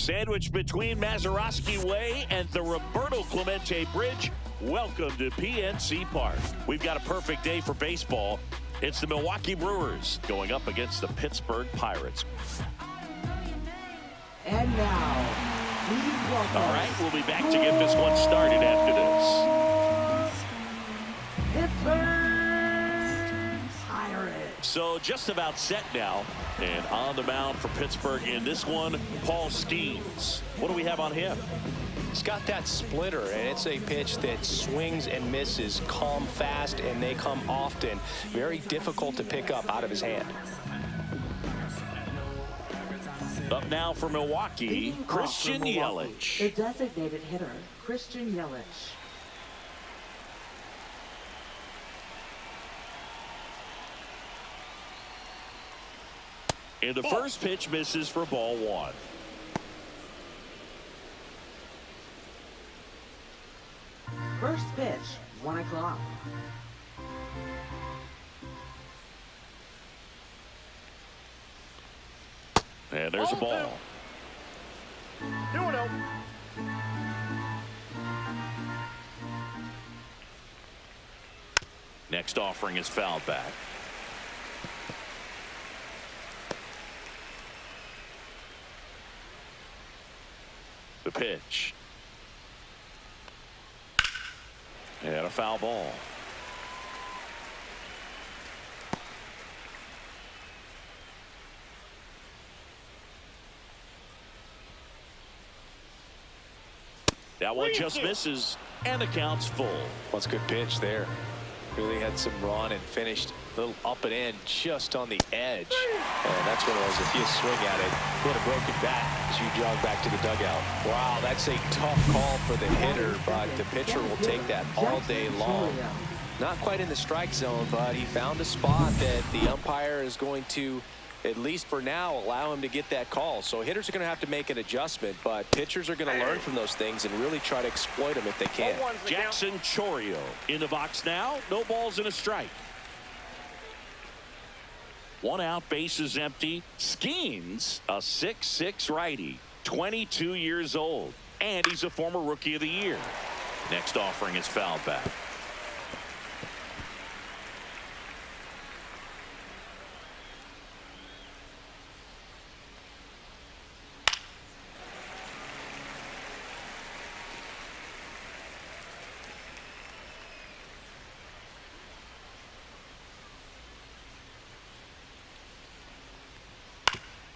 Sandwiched between Mazeroski Way and the Roberto Clemente Bridge, welcome to PNC Park. We've got a perfect day for baseball. It's the Milwaukee Brewers going up against the Pittsburgh Pirates. And now, please welcome. All right, we'll be back to get this one started after this. Pittsburgh Pirates. So just about set now. And on the mound for Pittsburgh in this one, Paul Skeens. What do we have on him? He's got that splitter, and it's a pitch that swings and misses, come fast, and they come often. Very difficult to pick up out of his hand. Up now for Milwaukee, Christian Yelich. The designated hitter, Christian Yelich. And the first pitch misses for ball one. First pitch, 1 o'clock. And there's a ball. 2-0. Next offering is fouled back. The pitch. And a foul ball. That one just misses, and the count's full. That's a good pitch there. Really had some run and finished a little up and in just on the edge. And that's one of those, if you swing at it, put a broken bat as you jog back to the dugout. Wow, that's a tough call for the hitter, but the pitcher will take that all day long. Not quite in the strike zone, but he found a spot that the umpire is going to, at least for now, allow him to get that call. So hitters are going to have to make an adjustment, but pitchers are going to learn from those things and really try to exploit them if they can. Jackson Chourio in the box now. No balls and a strike. 1 out, bases empty. Skeens, a 6'6" righty, 22 years old, and he's a former Rookie of the Year. Next offering is fouled back.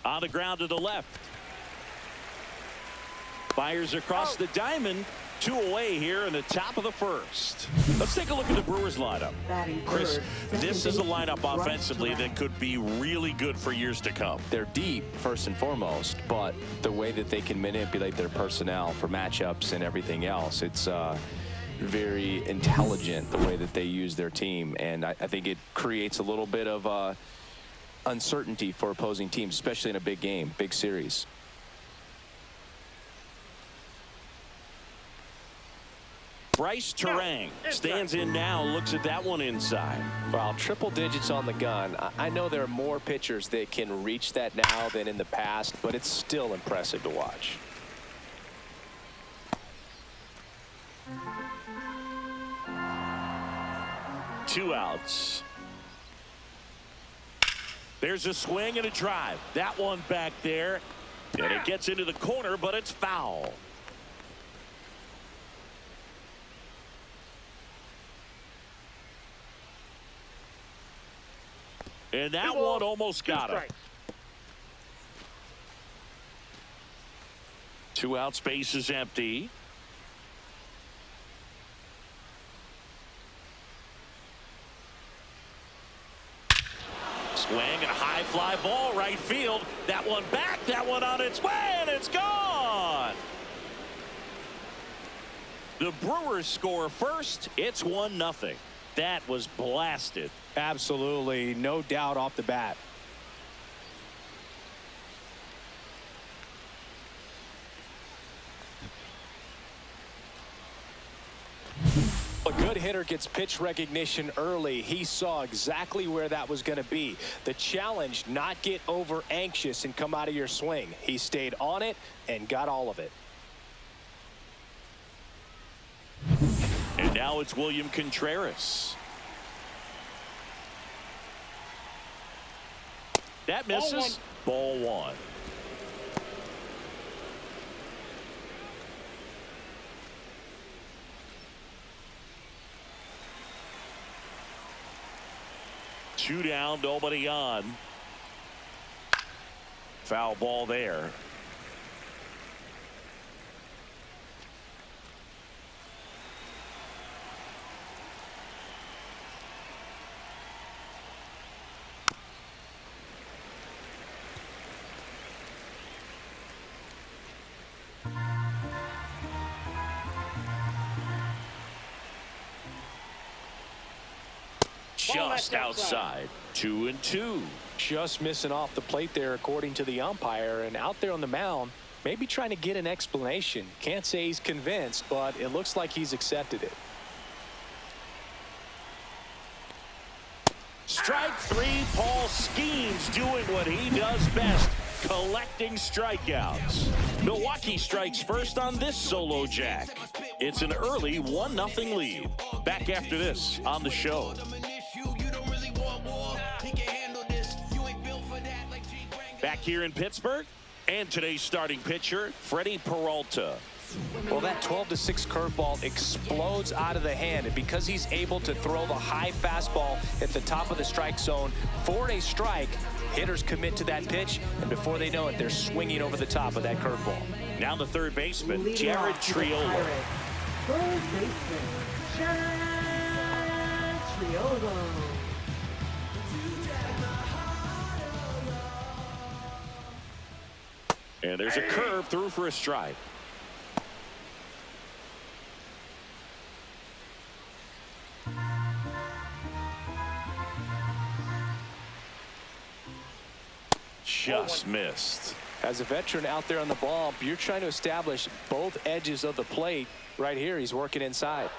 On the ground to the left. Fires across the diamond. 2 away here in the top of the first. Let's take a look at the Brewers lineup. Chris, this is a lineup offensively that could be really good for years to come. They're deep, first and foremost, but the way that they can manipulate their personnel for matchups and everything else, it's very intelligent the way that they use their team. And I think it creates a little bit of uncertainty for opposing teams, especially in a big game, big series. Bryce Terang stands in now, looks at that one inside. Well, triple digits on the gun. I know there are more pitchers that can reach that now than in the past, but it's still impressive to watch. Two outs. There's a swing and a drive. That one back there. And it gets into the corner, but it's foul. And that one almost got him. 2 out, space is empty. Swing and a high fly ball right field. That one back, that one on its way, and it's gone. The Brewers score first. It's 1-0. That was blasted. Absolutely, no doubt off the bat. A good hit. hitter gets pitch recognition early, he saw exactly where that was going to be. The challenge, not get over anxious and come out of your swing. He stayed on it and got all of it. And now it's William Contreras. That misses. Ball one. Two down, nobody on. Foul ball there. Just outside. 2-2. Just missing off the plate there, according to the umpire, and out there on the mound, maybe trying to get an explanation. Can't say he's convinced, but it looks like he's accepted it. Strike three. Paul Skeens doing what he does best, collecting strikeouts. Milwaukee strikes first on this solo jack. It's an early 1-0 lead. Back after this on the show. Back here in Pittsburgh, and today's starting pitcher, Freddie Peralta. Well, that 12-6 curveball explodes out of the hand, and because he's able to throw the high fastball at the top of the strike zone for a strike, hitters commit to that pitch, and before they know it, they're swinging over the top of that curveball. Now the third baseman, Leading Jared off to the Triolo. Pirates, third baseman, Jared Triolo. And there's a curve through for a strike. Just missed. As a veteran out there on the ball, you're trying to establish both edges of the plate. Right here, he's working inside.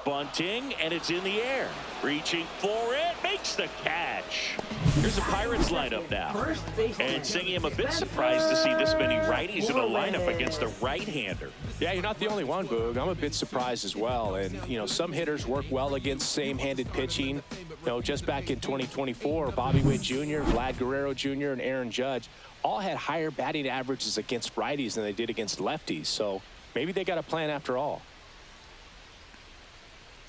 Bunting, and it's in the air. Reaching for it, makes the catch. Here's the Pirates lineup now. And saying I'm a bit surprised to see this many righties in a lineup against a right-hander. Yeah, you're not the only one, Boog. I'm a bit surprised as well. And, you know, some hitters work well against same-handed pitching. You know, just back in 2024, Bobby Witt Jr., Vlad Guerrero Jr., and Aaron Judge all had higher batting averages against righties than they did against lefties. So maybe they got a plan after all.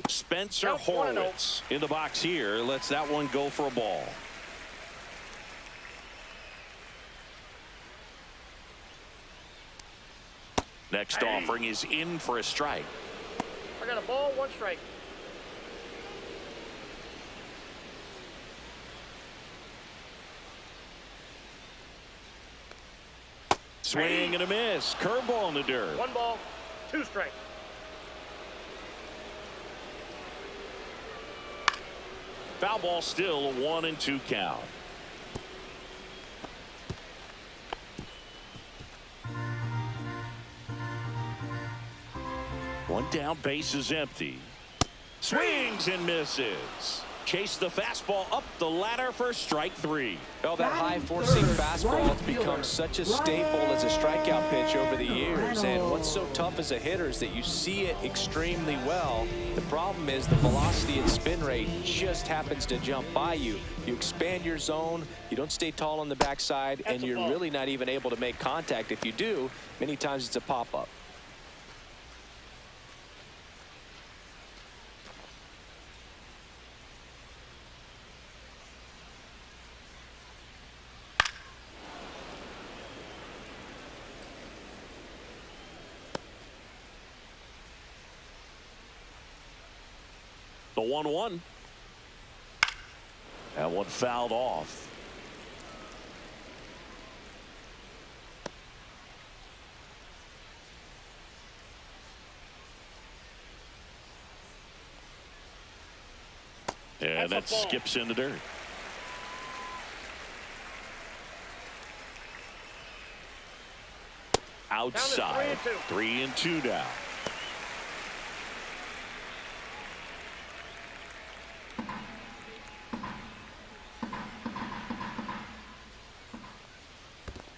Spencer Horwitz in the box here. Lets that one go for a ball. Next offering is in for a strike. I got a ball, one strike. Swing and a miss. Curveball in the dirt. One ball, two strikes. Foul ball, still a 1-2 count. One down, base is empty. Swings and misses. Chase the fastball up the ladder for strike three. Well, that high-forcing fastball has become such a staple as a strikeout pitch over the years. And what's so tough as a hitter is that you see it extremely well. The problem is the velocity and spin rate just happens to jump by you. You expand your zone, you don't stay tall on the backside, and you're really not even able to make contact. If you do, many times it's a pop-up. The 1-1. That one fouled off. And that skips in the dirt. outside. 3-2 now.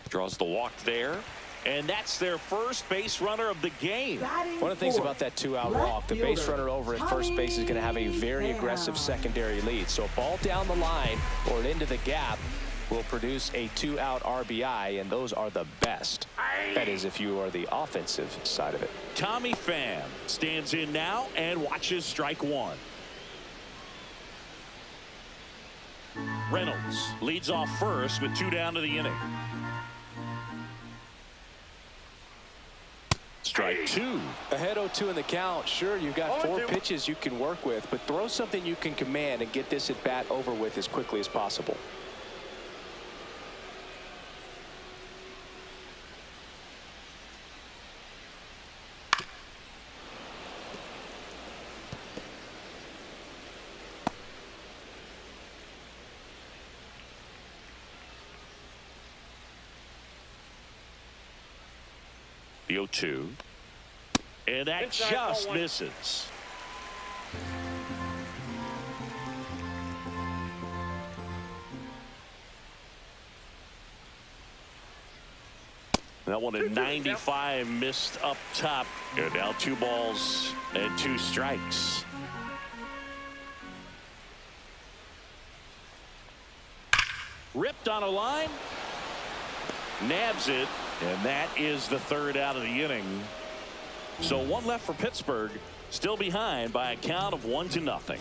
Draws the walk there. And that's their first base runner of the game. One of the things about that two-out walk, the base runner over at first base is going to have a very aggressive secondary lead. So a ball down the line or into the gap will produce a two-out RBI, and those are the best. That is, if you are the offensive side of it. Tommy Pham stands in now and watches strike one. Reynolds leads off first with 2 down to the inning. Strike 2. Ahead 0-2 in the count. Sure, you've got 4 pitches you can work with, but throw something you can command and get this at bat over with as quickly as possible. The 0-2. And that just misses. That one at 95 missed up top. And now 2 balls and 2 strikes. Ripped on a line. Nabs it. And that is the 3rd out of the inning. So 1 left for Pittsburgh, still behind by a count of 1-0.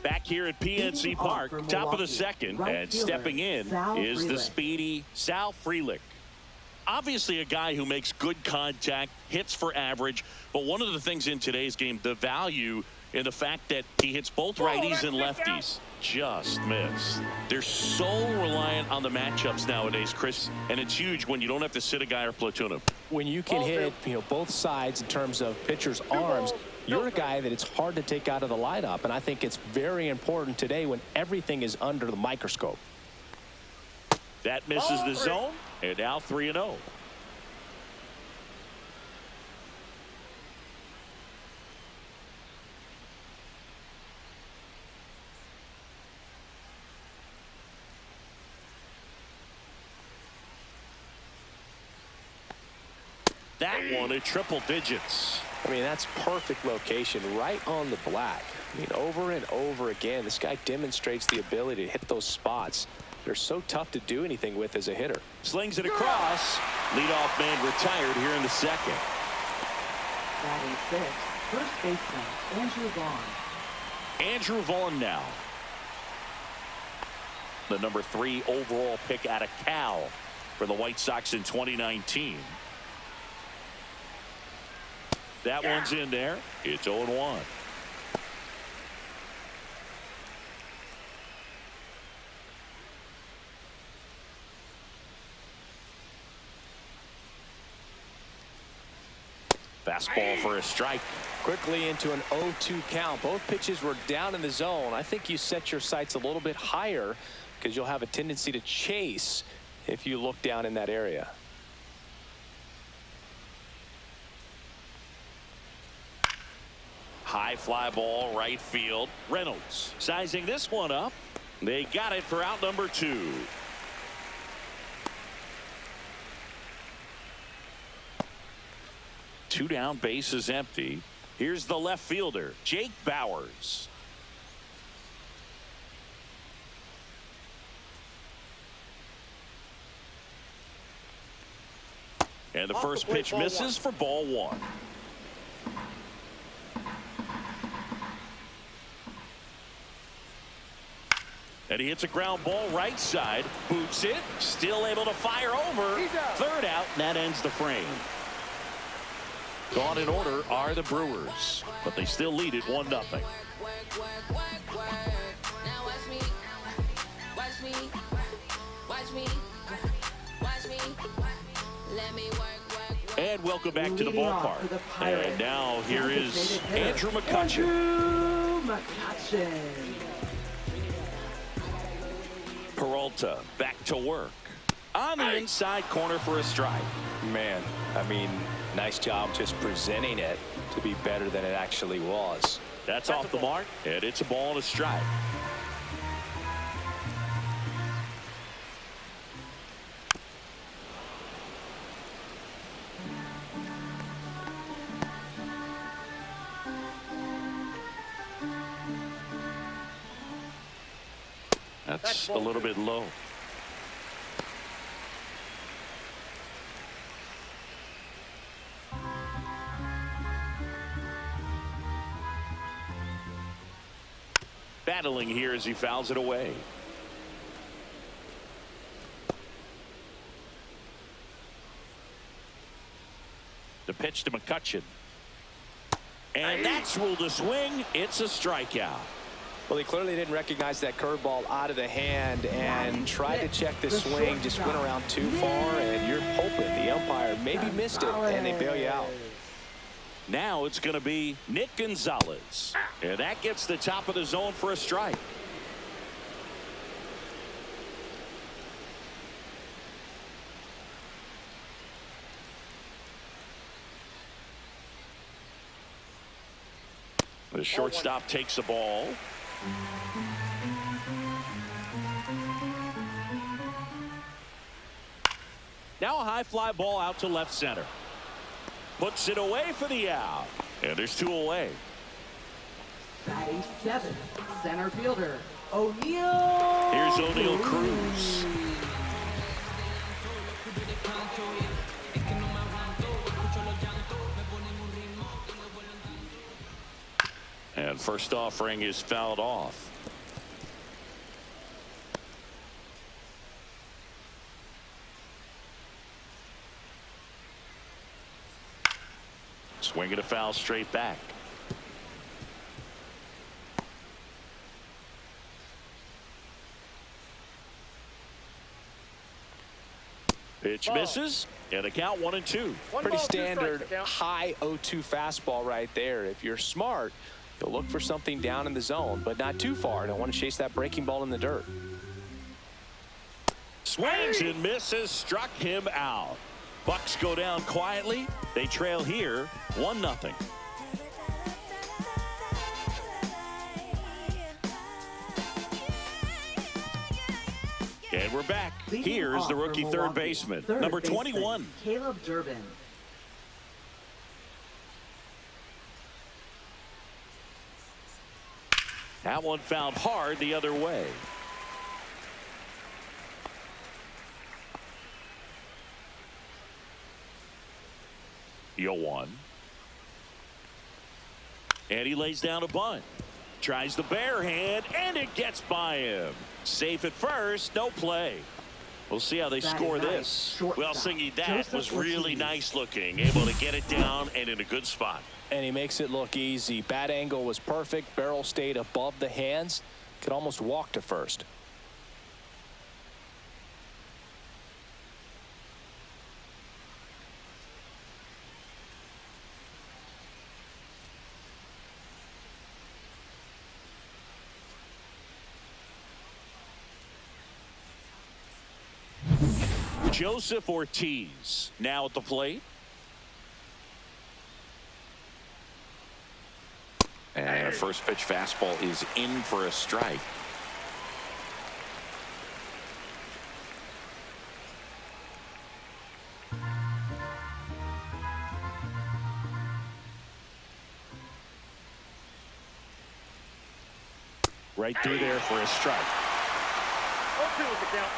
Back here at PNC Park, top of the 2nd, and stepping in is the speedy Sal Frelick. Obviously a guy who makes good contact, hits for average, but one of the things in today's game, the value in the fact that he hits both righties and lefties, just missed. They're so reliant on the matchups nowadays, Chris, and it's huge when you don't have to sit a guy or platoon him. When you can hit both sides in terms of pitchers' arms, you're a guy that it's hard to take out of the lineup, and I think it's very important today when everything is under the microscope. That misses the zone, and now 3-0. That one at triple digits. I mean, that's perfect location right on the black. I mean, over and over again, this guy demonstrates the ability to hit those spots. They're so tough to do anything with as a hitter. Slings it across. Leadoff man retired here in the 2nd. Batting 6th, first baseman Andrew Vaughn. Andrew Vaughn now. The number 3 overall pick out of Cal for the White Sox in 2019. That one's in there. It's 0-1. Fastball for a strike. Quickly into an 0-2 count. Both pitches were down in the zone. I think you set your sights a little bit higher because you'll have a tendency to chase if you look down in that area. High fly ball, right field. Reynolds sizing this one up. They got it for out number 2. Two down, base is empty. Here's the left fielder, Jake Bowers. And the first pitch misses for ball 1. And he hits a ground ball right side, boots it, still able to fire over. 3rd out, and that ends the frame. Gone in order are the Brewers, but they still lead it 1-0. And welcome back to the ballpark. And now here is Andrew McCutcheon. McCutcheon. Peralta back to work. On the inside corner for a strike. Man, I mean, nice job just presenting it to be better than it actually was. That's off the mark, and it's a ball and a strike. That's a little bit low. Battling here as he fouls it away. The pitch to McCutcheon. And that's ruled a swing. It's a strikeout. Well, he clearly didn't recognize that curveball out of the hand and tried to check the swing, just went around too far, and you're hoping the umpire maybe missed it, and they bail you out. Now it's going to be Nick Gonzalez, and that gets the top of the zone for a strike. The shortstop takes the ball. Now a high fly ball out to left center. Puts it away for the out. And there's two away. Batting seventh, center fielder, O'Neal. Here's O'Neal Cruz. And first offering is fouled off. Swinging a foul straight back. Pitch misses, and a count 1-2. Pretty standard high 0-2 fastball right there. If you're smart, you'll look for something down in the zone, but not too far. Don't want to chase that breaking ball in the dirt. Swings and misses, struck him out. Bucks go down quietly. They trail here 1-0. And we're back. Here's the rookie third baseman, number 21. Caleb Durbin. That one found hard the other way. Yoan. And he lays down a bunt. Tries the bare hand, and it gets by him. Safe at first, no play. We'll see how they score this. Well, Singy, that was really nice looking. Able to get it down and in a good spot. And he makes it look easy. Bat angle was perfect. Barrel stayed above the hands. Could almost walk to first. Joseph Ortiz now at the plate. And a first pitch fastball is in for a strike. Right through there for a strike. 0-2 with the count.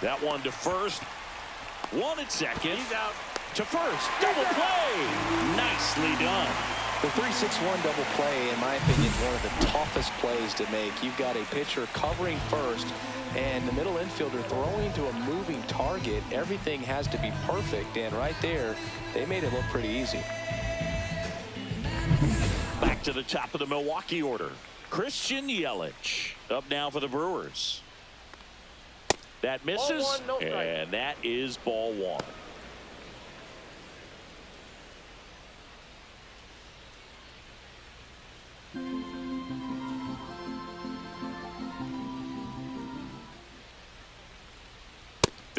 That one to first. One at second. He's out. To first. Double play. Nicely done. The 3-6-1 double play, in my opinion, is one of the toughest plays to make. You've got a pitcher covering first and the middle infielder throwing to a moving target. Everything has to be perfect, and right there, they made it look pretty easy. Back to the top of the Milwaukee order. Christian Yelich up now for the Brewers. That misses, Ball one, no strike. and that is ball one.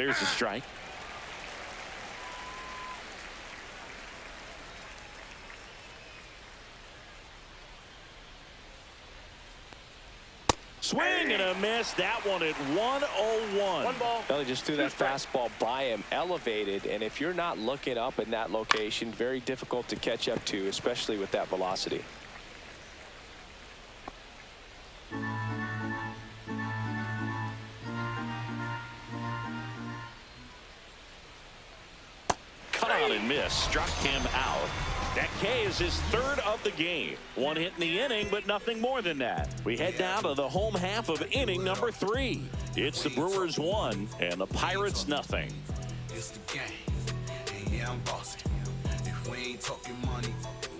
There's a strike. Swing and a miss. That one at 101. One ball. Well, he just threw that fastball by him, elevated, and if you're not looking up in that location, very difficult to catch up to, especially with that velocity. Cut on and miss. Struck him out. That K is his third of the game. One hit in the inning, but nothing more than that. We head down to the home half of inning number 3. It's the Brewers 1 and the Pirates nothing. It's the game. And yeah, I'm bossing. If we ain't talking money,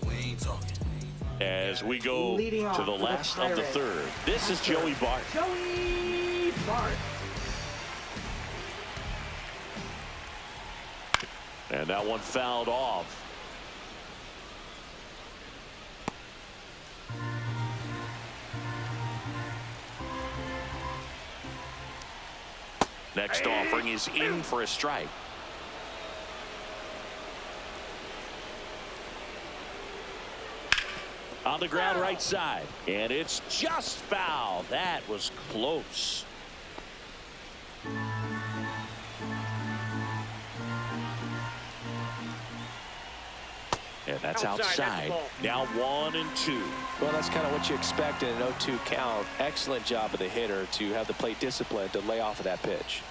we ain't talking. As we go Leading off to the for the last of the Pirates. third. This is Joey Bart. Joey Bart. And that one fouled off. Next offering is in for a strike. On the ground right side. And it's just foul. That was close. And that's outside. Now 1-2. Well, that's kind of what you expect in an 0-2 count. Excellent job of the hitter to have the plate discipline to lay off of that pitch.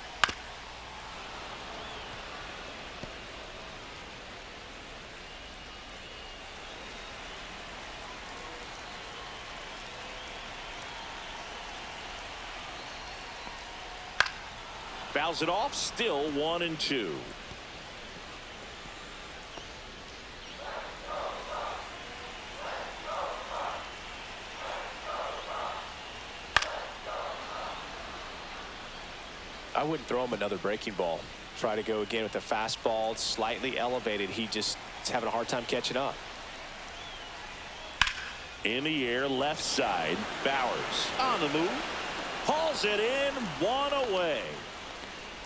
Fouls it off. Still 1-2. I wouldn't throw him another breaking ball. Try to go again with the fastball, slightly elevated. He just is having a hard time catching up. In the air, left side. Bowers on the move. Hauls it in. One away.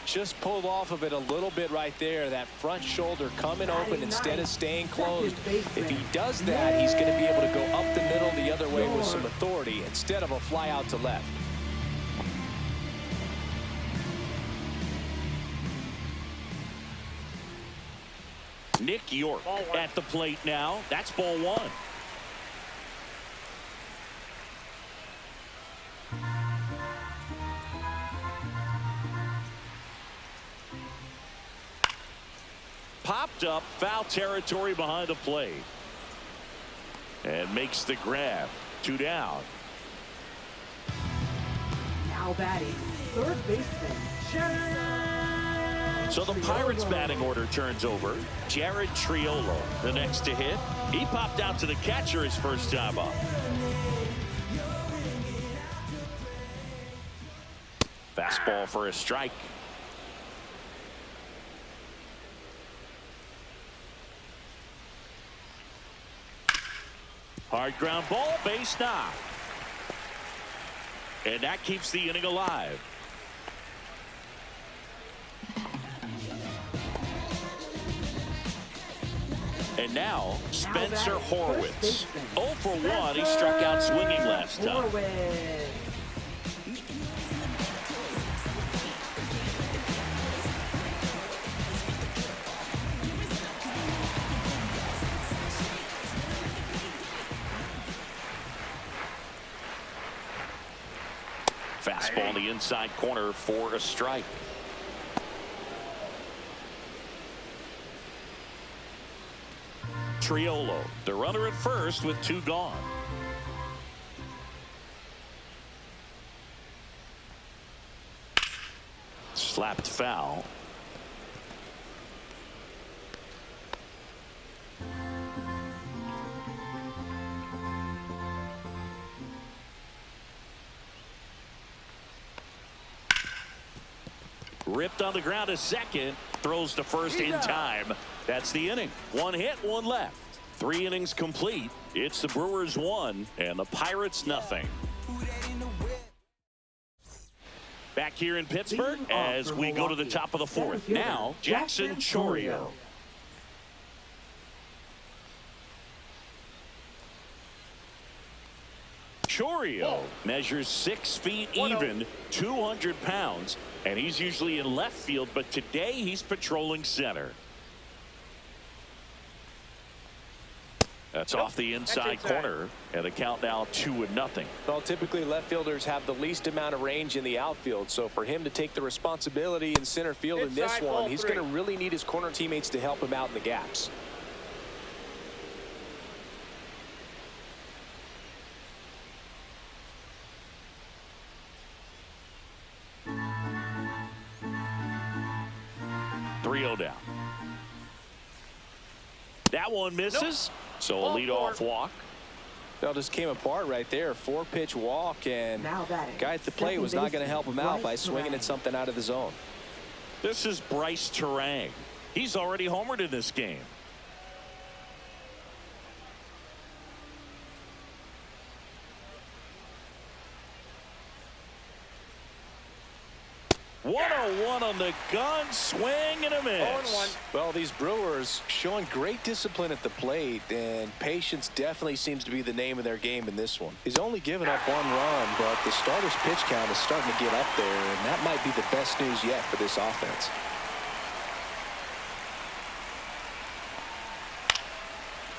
Just pulled off of it a little bit right there. That front shoulder coming open instead of staying closed. If he does that, he's going to be able to go up the middle the other way with some authority instead of a fly out to left. Nick York at the plate now. That's ball 1. Popped up, foul territory behind the plate. And makes the grab. 2 down. Now batting, third baseman, Jared. So the Pirates batting order turns over. Jared Triolo, the next to hit. He popped out to the catcher his first time up. Fastball for a strike. Hard ground ball, base knock. And that keeps the inning alive. And now, Spencer Horwitz. 0 for 1. He struck out swinging last time. Fastball in the inside corner for a strike. Triolo, the runner at first with 2 gone. Slapped foul. Ripped on the ground to second. Throws to first in time. That's the inning. 1 hit, 1 left. 3 innings complete. It's the Brewers 1 and the Pirates nothing. Back here in Pittsburgh as we go to the top of the fourth. Now, Jackson Chourio. Chourio measures 6 feet even, 200 pounds, and he's usually in left field, but today he's patrolling center. That's off the inside corner, and the count now 2-0. Well, typically left fielders have the least amount of range in the outfield, so for him to take the responsibility in center field in this one, he's going to really need his corner teammates to help him out in the gaps. Down. That one misses, so a leadoff walk. That just came apart right there. 4-pitch walk, and guy at the plate was not going to help him out by swinging at something out of the zone. This is Bryce Terang. He's already homered in this game. One on the gun, swing and a miss. Well, these Brewers showing great discipline at the plate, and patience definitely seems to be the name of their game in this one. He's only given up 1 run, but the starter's pitch count is starting to get up there, and that might be the best news yet for this offense.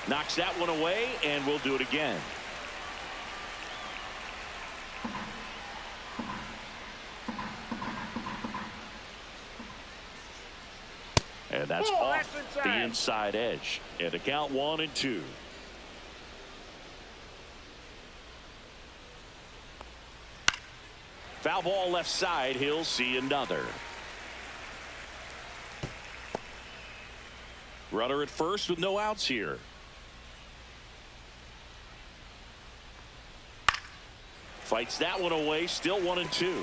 Knocks that one away, and we'll do it again. And that's off the inside edge. And the count 1-2. Foul ball left side. He'll see another. Runner at first with no outs here. Fights that one away. Still 1-2.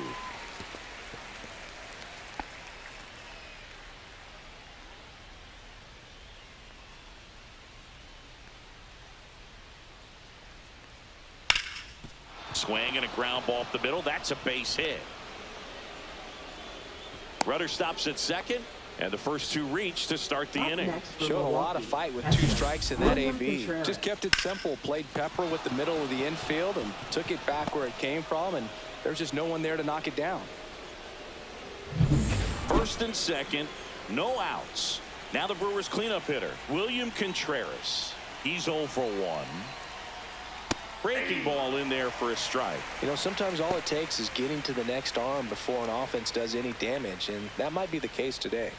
Swing and a ground ball up the middle. That's a base hit. Rudder stops at second, and the first 2 reach to start the inning. Showed a lot of fight with 2 strikes in that AB. Just kept it simple. Played pepper with the middle of the infield and took it back where it came from, and there's just no one there to knock it down. First and second, no outs. Now the Brewers cleanup hitter, William Contreras. He's 0 for 1. Breaking ball in there for a strike. You know, sometimes all it takes is getting to the next arm before an offense does any damage, and that might be the case today.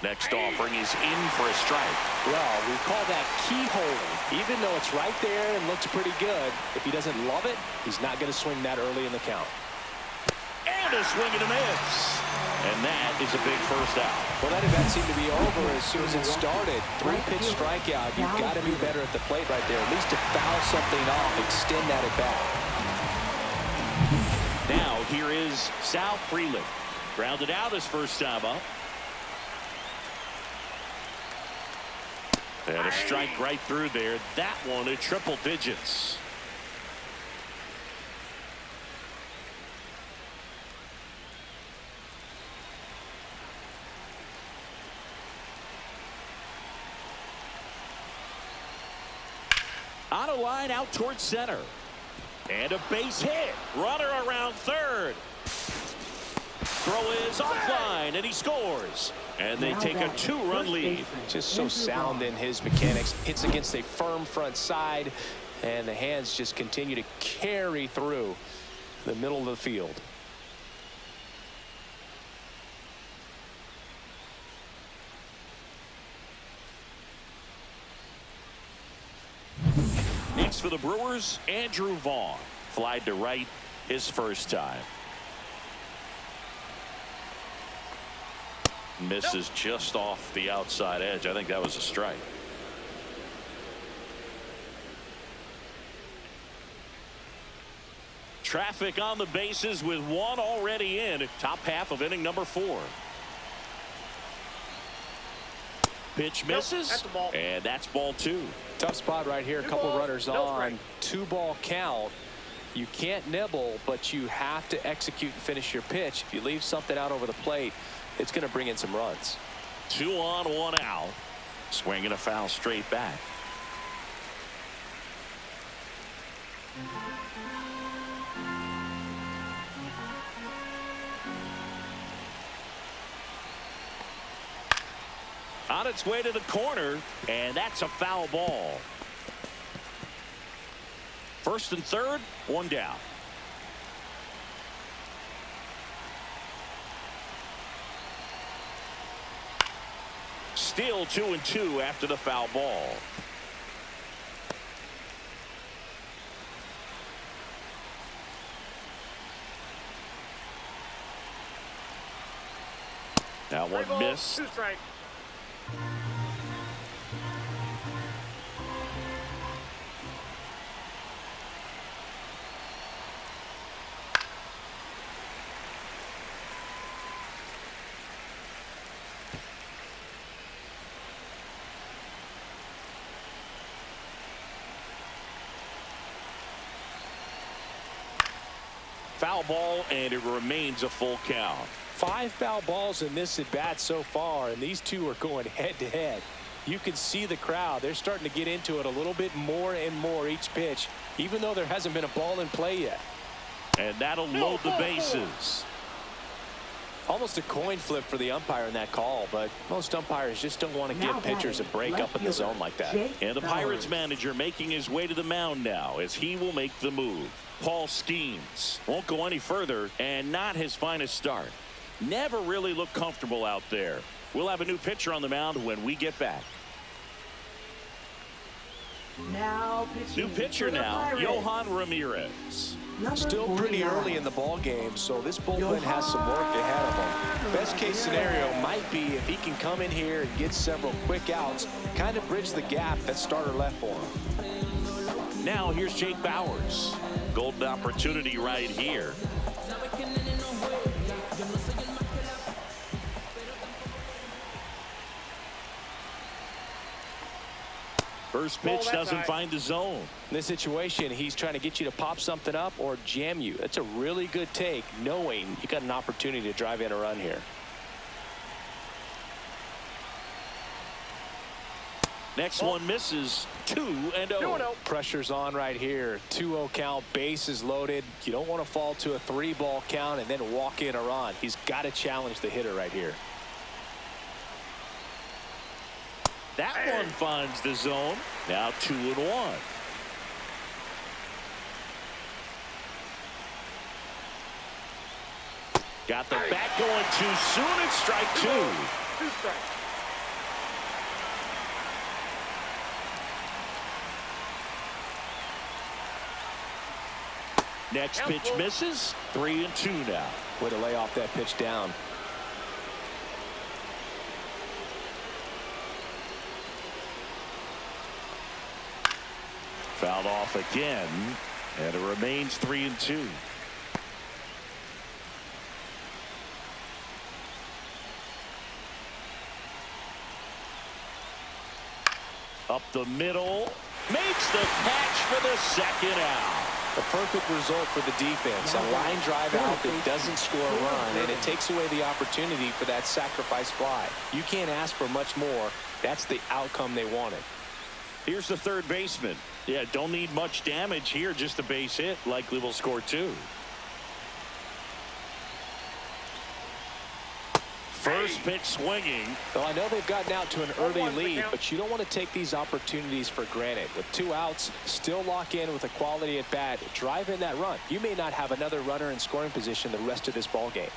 Next offering is in for a strike. Well, we call that keyhole. Even though it's right there and looks pretty good, if he doesn't love it, he's not going to swing that early in the count. And a swing and a miss. And that is a big first out. Well, that event seemed to be over as soon as it started. 3-pitch strikeout. You've got to be better at the plate right there. At least to foul something off, extend that at bat. Now here is Sal Freeland. Grounded out his first time up. And a strike right through there. That one at triple digits. On a line out towards center. And a base hit. Runner around third. Throw is offline, and he scores. And they take a 2-run lead. Just so sound in his mechanics. Hits against a firm front side, and the hands just continue to carry through the middle of the field. Next for the Brewers, Andrew Vaughn. Flied to right his first time. Misses just off the outside edge. I think that was a strike. Traffic on the bases with 1 already in. Top half of inning number 4. Pitch Nope, misses, that's the ball. and that's ball 2. Tough spot right here. A couple runners on. 2-ball count. You can't nibble, but you have to execute and finish your pitch. If you leave something out over the plate, it's going to bring in some runs. 2 on, 1 out. Swinging a foul straight back. On its way to the corner, and that's a foul ball. First and third, 1 down. Still 2-2 after the foul ball. That one missed. 2 strikes. Foul ball, and it remains a full count. 5 foul balls in this at bat so far, and these two are going head to head. You can see the crowd. They're starting to get into it a little bit more and more each pitch, even though there hasn't been a ball in play yet. And that'll load the bases. Almost a coin flip for the umpire in that call, but most umpires just don't want to give pitchers a break up in the zone like that. And the Pirates manager making his way to the mound now as he will make the move. Paul Skeens won't go any further, and not his finest start. Never really looked comfortable out there. We'll have a new pitcher on the mound when we get back. Now New pitcher now, Yohan Ramirez. Still pretty early in the ball game, so this bullpen has some work ahead of him. Best case scenario might be if he can come in here and get several quick outs, kind of bridge the gap that starter left for him. Now here's Jake Bauers. Golden opportunity right here. First pitch doesn't find the zone. In this situation, he's trying to get you to pop something up or jam you. That's a really good take, knowing you got an opportunity to drive in a run here. Next one misses. 2-0. Pressure's on right here. 2-0 count, bases loaded. You don't want to fall to a 3-ball count and then walk in a run. He's got to challenge the hitter right here. That one finds the zone. Now 2-1. Got the bat going too soon. It's strike 2. 2 strikes. Next pitch misses. 3-2 now. Way to lay off that pitch down. Fouled off again, and it remains 3-2. Up the middle, makes the catch for the second out. A perfect result for the defense. A line drive out that doesn't score a run, and it takes away the opportunity for that sacrifice fly. You can't ask for much more. That's the outcome they wanted. Here's the third baseman. Yeah, don't need much damage here, just a base hit. Likely will score 2. First pitch swinging. Well, I know they've gotten out to an early lead, but you don't want to take these opportunities for granted. With 2 outs, still lock in with a quality at bat. Drive in that run. You may not have another runner in scoring position the rest of this ball game.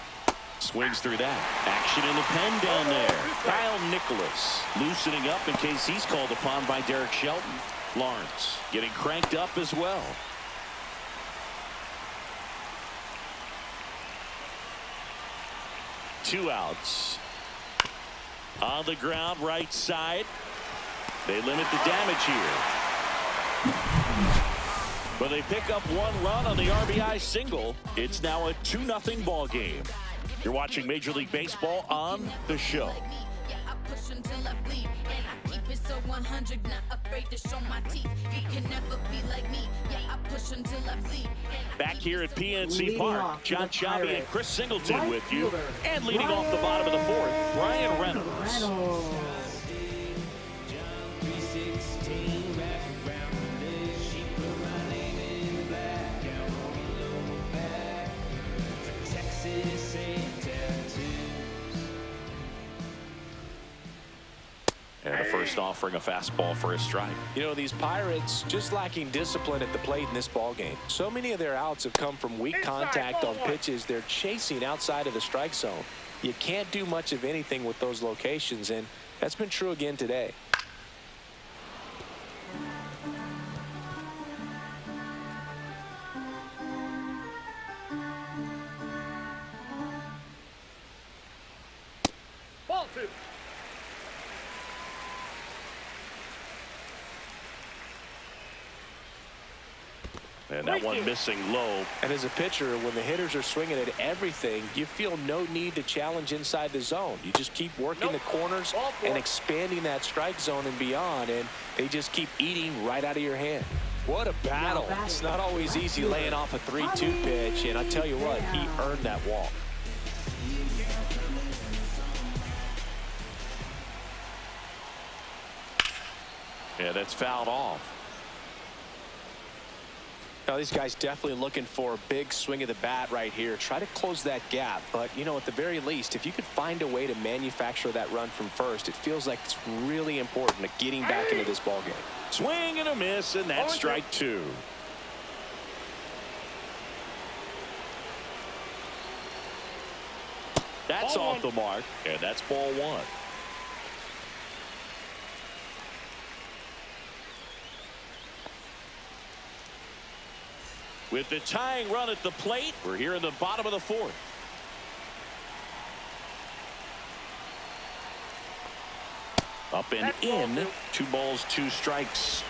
Swings through that. Action in the pen down there. Kyle Nicholas loosening up in case he's called upon by Derek Shelton. Lawrence getting cranked up as well. Two outs. On the ground, right side. They limit the damage here. But they pick up 1 run on the RBI single. It's now a 2-0 ball game. You're watching Major League Baseball on The Show. push until I bleed, and I keep it so 100, not afraid to show my teeth. You can never be like me. Yeah, I push until I bleed. Back here at PNC Leading Park, off for John the Sciambi and Pirates, Chris Singleton right with you. fielder, And leading off the bottom of the fourth, Brian Reynolds. Reynolds. And the first offering a fastball for a strike. You know, these Pirates just lacking discipline at the plate in this ball game. So many of their outs have come from weak contact on pitches they're chasing outside of the strike zone. You can't do much of anything with those locations, and that's been true again today. Ball 2. And that one missing low. And as a pitcher, when the hitters are swinging at everything, you feel no need to challenge inside the zone. You just keep working the corners and expanding that strike zone and beyond, and they just keep eating right out of your hand. What a battle. It's not always easy laying off a 3-2 pitch, and I tell you what, he earned that walk. Yeah, that's fouled off. Now, these guys definitely looking for a big swing of the bat right here. Try to close that gap. But, you know, at the very least, if you could find a way to manufacture that run from first, it feels like it's really important to getting back into this ball game. Swing and a miss, and that's strike 2. That's off the mark, and that's ball 1. With the tying run at the plate, we're here in the bottom of the fourth. Up and in. 2 balls, 2 strikes.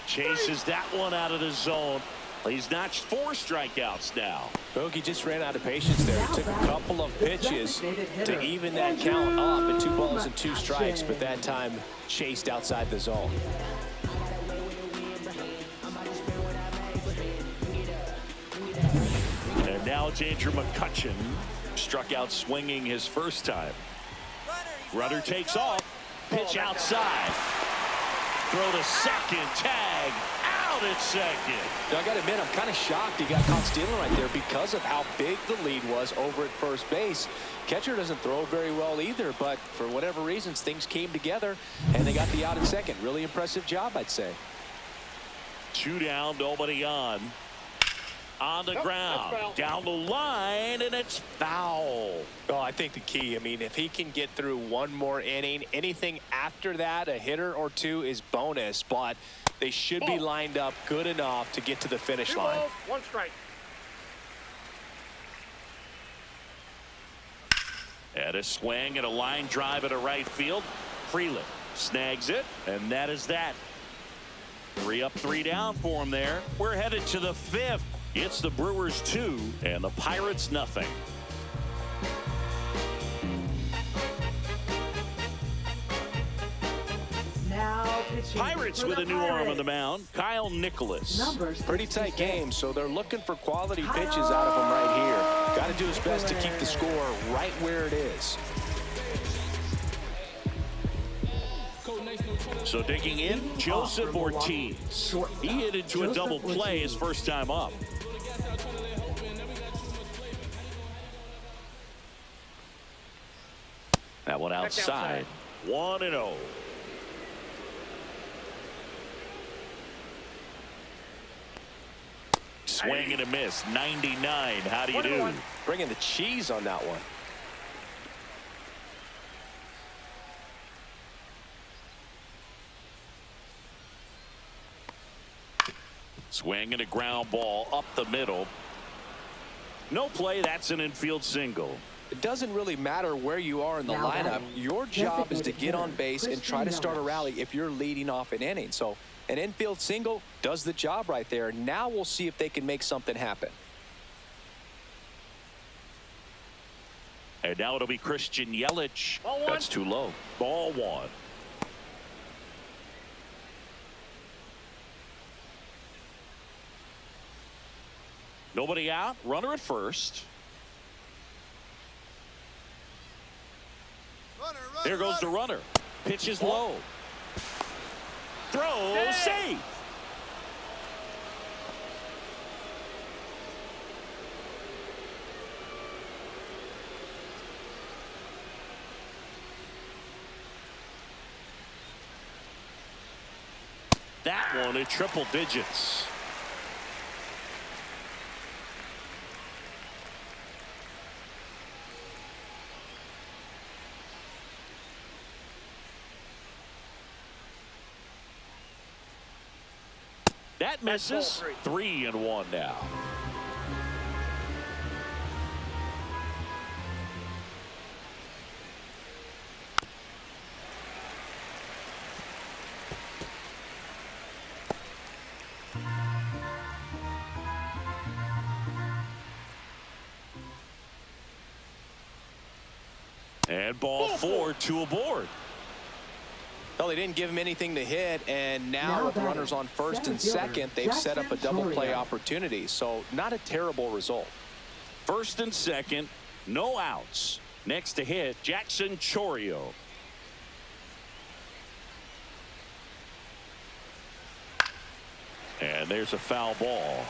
Chases that one out of the zone. He's notched 4 strikeouts now. Bogey just ran out of patience there. He took a couple of pitches to even that count up at 2 balls and 2 strikes, but that time chased outside the zone. And now it's Andrew McCutchen. Struck out swinging his first time. Runner takes off. Pitch outside. Throw to second. Tag. Out at second. Now, I got to admit, I'm kind of shocked he got caught stealing right there because of how big the lead was over at first base. Catcher doesn't throw very well either, but for whatever reasons, things came together, and they got the out at second. Really impressive job, I'd say. 2 down, nobody on. On the ground, down the line, and it's foul. Oh, I think the key, I mean, if he can get through one more inning, anything after that, a hitter or 2 is bonus, but they should be lined up good enough to get to the finish line. 2 balls, 1 strike. And a swing and a line drive at a right field. Freeland snags it, and that is that. 3 up, 3 down for him there. We're headed to the 5th. It's the Brewers 2 and the Pirates nothing. Now pitching Pirates for with the a new arm on the Pirates. mound, Kyle Nicholas. Number Pretty tight 66. game, so they're looking for quality pitches out of him right here. Got to do his best to keep the score right where it is. So digging in, Joseph Ortiz. He hit into a double play his first time up. That one outside. 1-0. Swing and a miss. 99. How do you do? Bringing the cheese on that one. Swing and a ground ball up the middle. No play. That's an infield single. It doesn't really matter where you are in the Now lineup. batting, Your job is to designated get on hitter, base and try to start a rally if you're leading off an inning. So an infield single does the job right there. Now we'll see if they can make something happen. And now it'll be Christian Yelich. Ball one. That's too low. Ball one. Nobody out. Runner at first. There goes the runner. Pitch is low. Throw safe. That one at triple digits. That misses. 3-1 now. And ball four, two aboard. Well, they didn't give him anything to hit, and now with runners on first and second, they've set up a double play opportunity. So not a terrible result. First and second, no outs. Next to hit, Jackson Chourio. And there's a foul ball.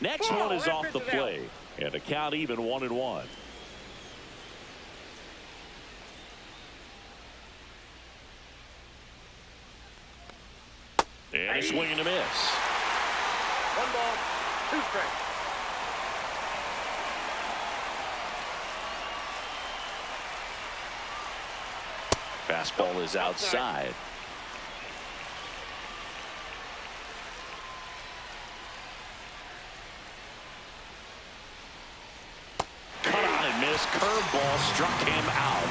Next one is off the play, and the count even 1-1. And a swing and a miss. 1 ball, 2 strikes. Fastball is outside. Curveball struck him out.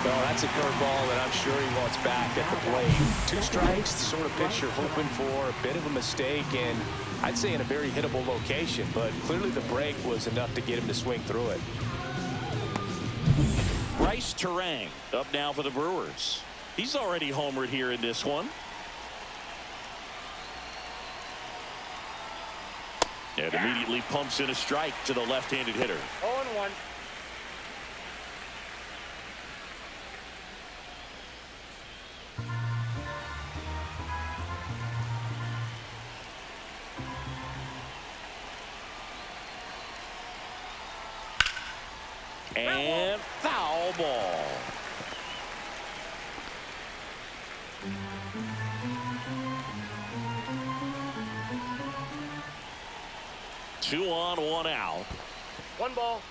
Well, that's a curveball that I'm sure he wants back at the plate. 2 strikes, the sort of pitch you're hoping for. A bit of a mistake, and I'd say in a very hittable location, but clearly the break was enough to get him to swing through it. Bryce Terang up now for the Brewers. He's already homered here in this one. And immediately pumps in a strike to the left-handed hitter. 0-1. And foul ball. Two on, 1 out. 1 ball,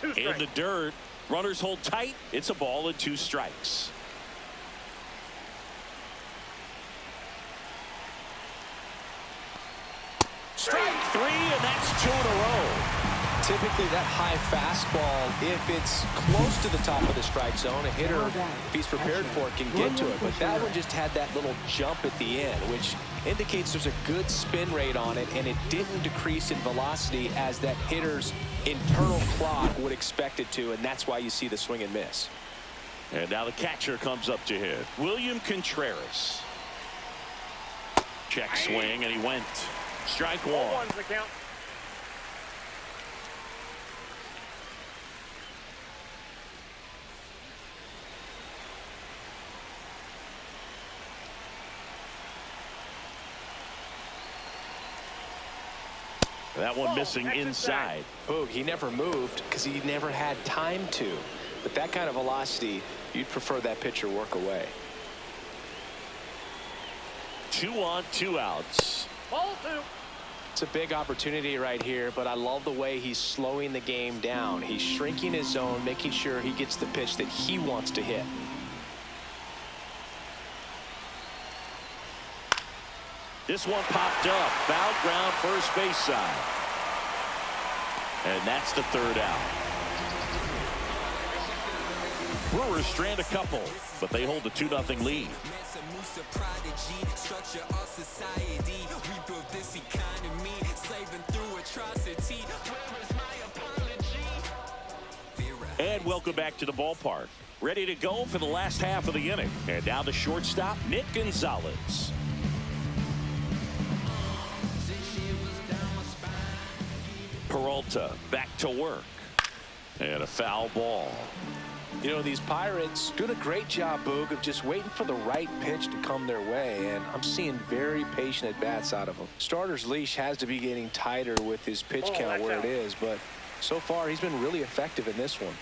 2 strikes. In the dirt. Runners hold tight. It's a ball and 2 strikes. Strike 3, and that's 2 in a row. Typically that high fastball, if it's close to the top of the strike zone, a hitter, if he's prepared for it, can get to it. But that one just had that little jump at the end, which indicates there's a good spin rate on it, and it didn't decrease in velocity as that hitter's internal clock would expect it to, and that's why you see the swing and miss. And now the catcher comes up to hit. William Contreras. Check swing, and he went. Strike 1. 1's the count. That one missing inside. Boog, he never moved because he never had time to. But that kind of velocity, you'd prefer that pitcher work away. 2 on, 2 outs. Ball 2. It's a big opportunity right here, but I love the way he's slowing the game down. He's shrinking his zone, making sure he gets the pitch that he wants to hit. This one popped up. Foul ground, first base side. And that's the third out. Brewers strand a couple, but they hold a 2-0 lead. And welcome back to the ballpark. Ready to go for the last half of the inning. And now the shortstop, Nick Gonzalez. Peralta back to work. And a foul ball. You know, these Pirates doing a great job, Boog, of just waiting for the right pitch to come their way, and I'm seeing very patient at-bats out of them. Starter's leash has to be getting tighter with his pitch count where it is, but so far he's been really effective in this one.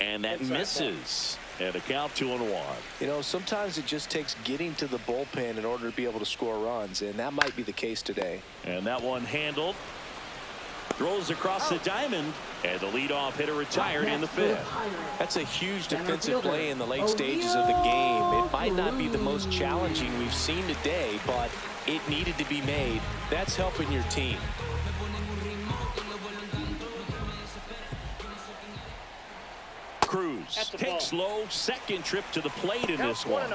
And that misses. And a count 2-1. You know, sometimes it just takes getting to the bullpen in order to be able to score runs, and that might be the case today. And that one handled. Throws across the diamond, and the leadoff hitter retired in the fifth. That's a huge defensive play in the late stages of the game. It might not be the most challenging we've seen today, but it needed to be made. That's helping your team. Cruz takes low, second trip to the plate in this one.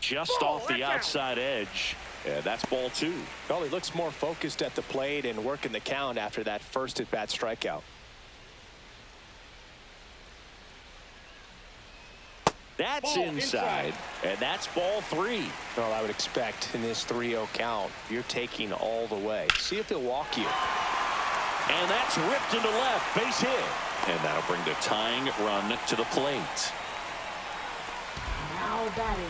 Just off the outside edge. And that's ball 2. Well, he looks more focused at the plate and working the count after that first at-bat strikeout. That's inside. And that's ball 3. Well, I would expect in this 3-0 count, you're taking all the way. See if he'll walk you. And that's ripped into left. Base hit. And that'll bring the tying run to the plate. Now batting.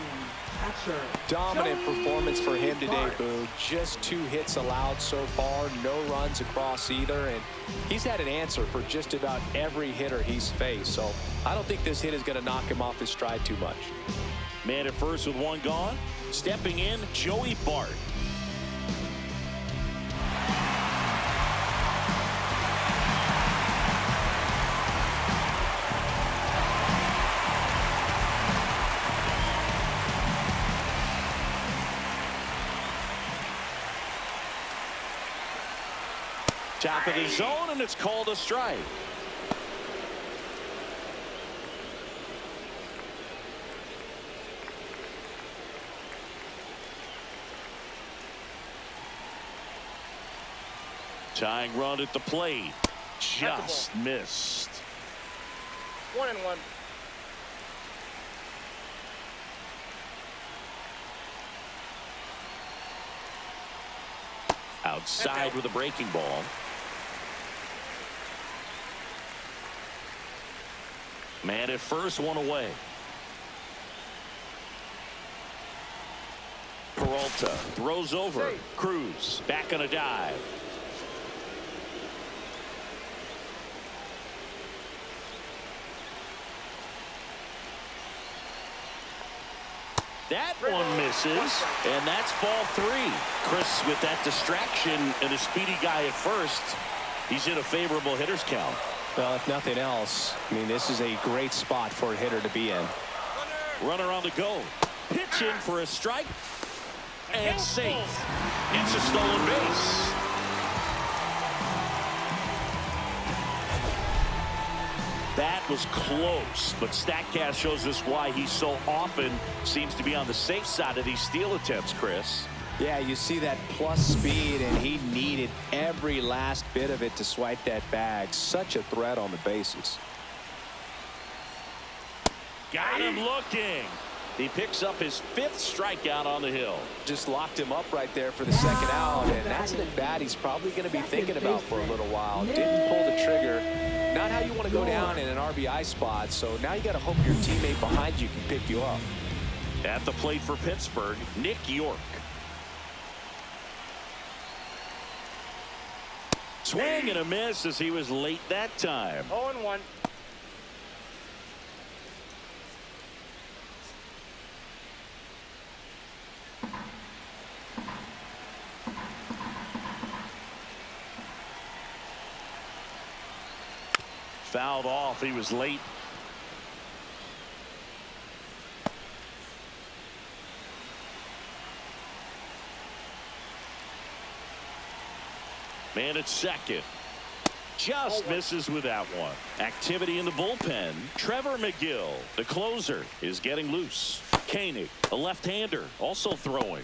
Dominant performance for him today, Boo. Just 2 hits allowed so far, no runs across either, and he's had an answer for just about every hitter he's faced. So I don't think this hit is going to knock him off his stride too much. Man at first with 1 gone. Stepping in, Joey Bart. Top of the zone, and it's called a strike. Tying run at the plate. Just missed. 1-1. Outside with a breaking ball. Man at first, 1 away. Peralta throws over. Cruz back on a dive. That one misses, and that's ball 3. Chris, with that distraction and a speedy guy at first, he's in a favorable hitter's count. Well, if nothing else, I mean, this is a great spot for a hitter to be in. Runner on the go. Pitching for a strike. And safe. It's a stolen base. That was close, but StatCast shows us why he so often seems to be on the safe side of these steal attempts, Chris. Yeah, you see that plus speed, and he needed every last bit of it to swipe that bag. Such a threat on the bases. Got him looking. He picks up his 5th strikeout on the hill. Just locked him up right there for the second out, and that's an at-bat he's probably going to be thinking about for a little while. Didn't pull the trigger. Not how you want to go down in an RBI spot, so now you got to hope your teammate behind you can pick you up. At the plate for Pittsburgh, Nick York. Swing and a miss as he was late that time. 0-1. Fouled off. He was late. Man at second. Just misses with that one. Activity in the bullpen. Trevor McGill, the closer, is getting loose. Koenig, a left-hander, also throwing.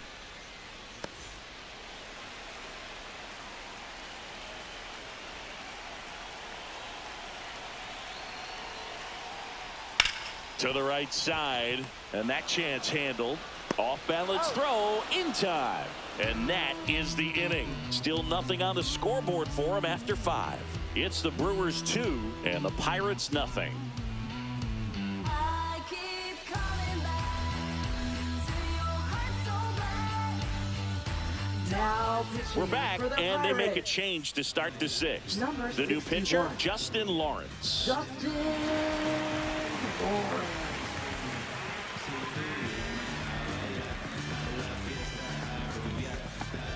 To the right side, and that chance handled. Off balance throw in time. And that is the inning. Still nothing on the scoreboard for him after 5. It's the Brewers 2 and the Pirates nothing. I keep coming back to your heart so bad. Now pitching We're back, for the and they make a Pirates, change to start the 6th. Number The new pitcher, 61. Justin Lawrence. Justin Lawrence.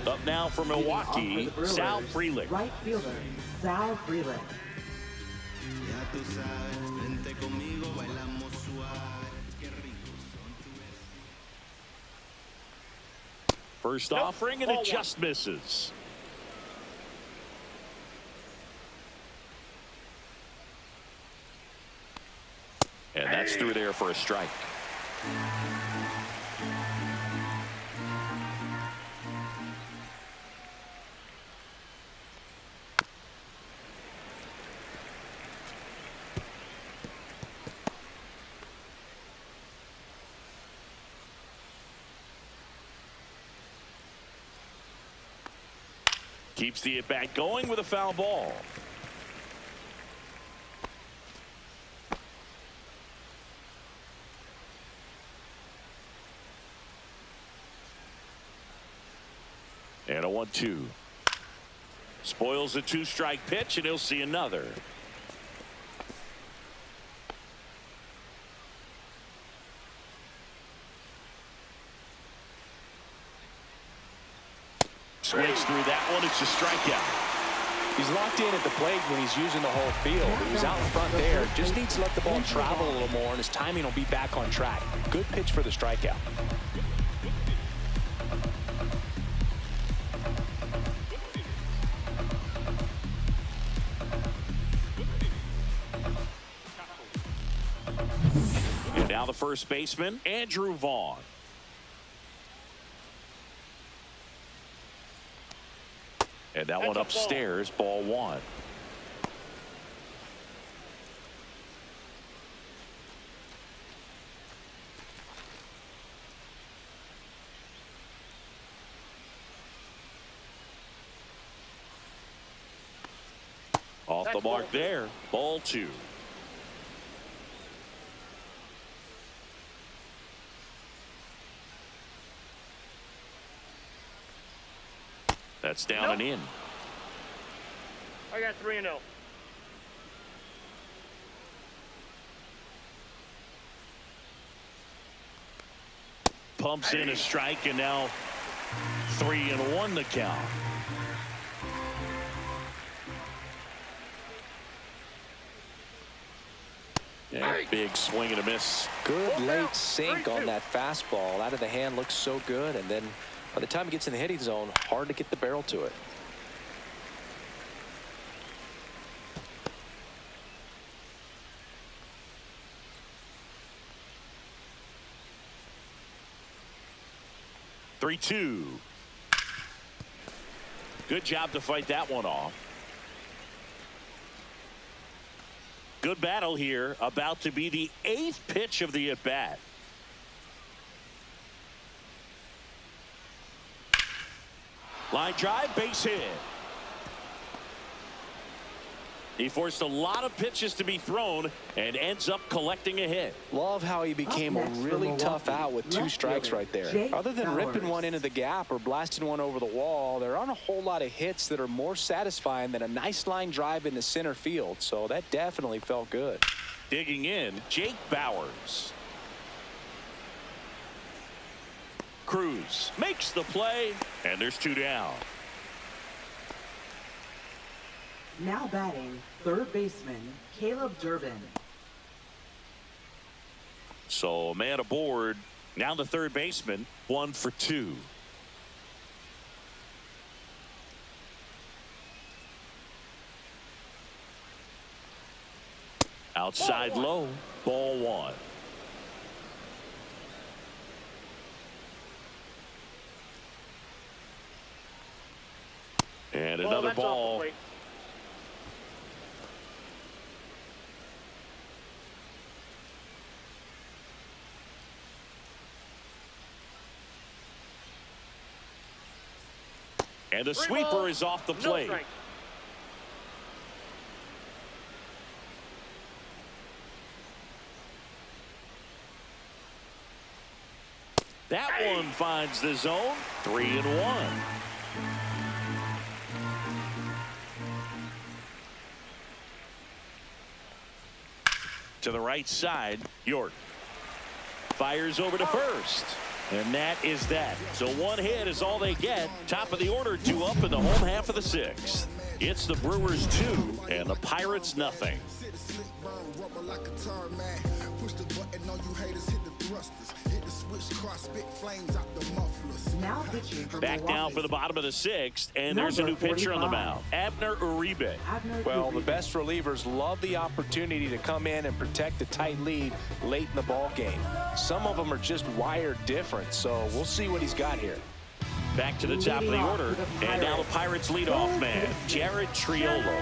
Up now for Milwaukee, For the Sal Brewers, Frelick. Right fielder, Sal Frelick. Ya tú sabes, vente conmigo, bailamos suave. Qué rico son tu beso. First offering, and it just misses. And that's through there for a strike. Keeps the at-bat going with a foul ball. And a 1-2. Spoils a 2-strike pitch, and he'll see another. Swings through that one. It's a strikeout. He's locked in at the plate when he's using the whole field. He was out in front there. Just needs to let the ball travel a little more, and his timing will be back on track. Good pitch for the strikeout. And now the first baseman, Andrew Vaughn. And that one upstairs, ball 1. Off the mark there, ball 2. That's down and in. I got 3-0. Pumps in a strike, and now 3-1 the count. And big swing and a miss. Good late sink on that fastball. Out of the hand, looks so good, and then by the time he gets in the hitting zone, hard to get the barrel to it. Three-two. Good job to fight that one off. Good battle here. About to be the 8th pitch of the at-bat. Line drive, base hit. He forced a lot of pitches to be thrown and ends up collecting a hit. Love how he became a really tough out with 2 strikes right there. Other than ripping one into the gap or blasting one over the wall, there aren't a whole lot of hits that are more satisfying than a nice line drive into center field. So that definitely felt good. Digging in, Jake Bauers. Cruz makes the play, and there's 2 down. Now batting, third baseman, Caleb Durbin. So a man aboard. Now the third baseman, 1 for 2. Outside low, ball 1. And another ball. And the sweeper is off the plate. That one finds the zone. 3-1. To the right side, York fires over to first. And that is that. So 1 hit is all they get. Top of the order, 2 up in the home half of the 6th. It's the Brewers 2 and the Pirates nothing. Back down for the bottom of the 6th, and there's a new pitcher on the mound, Abner Uribe. Well, the best relievers love the opportunity to come in and protect a tight lead late in the ball game. Some of them are just wired different, so we'll see what he's got here. Back to the top of the order, and now the Pirates leadoff man, Jared Triolo.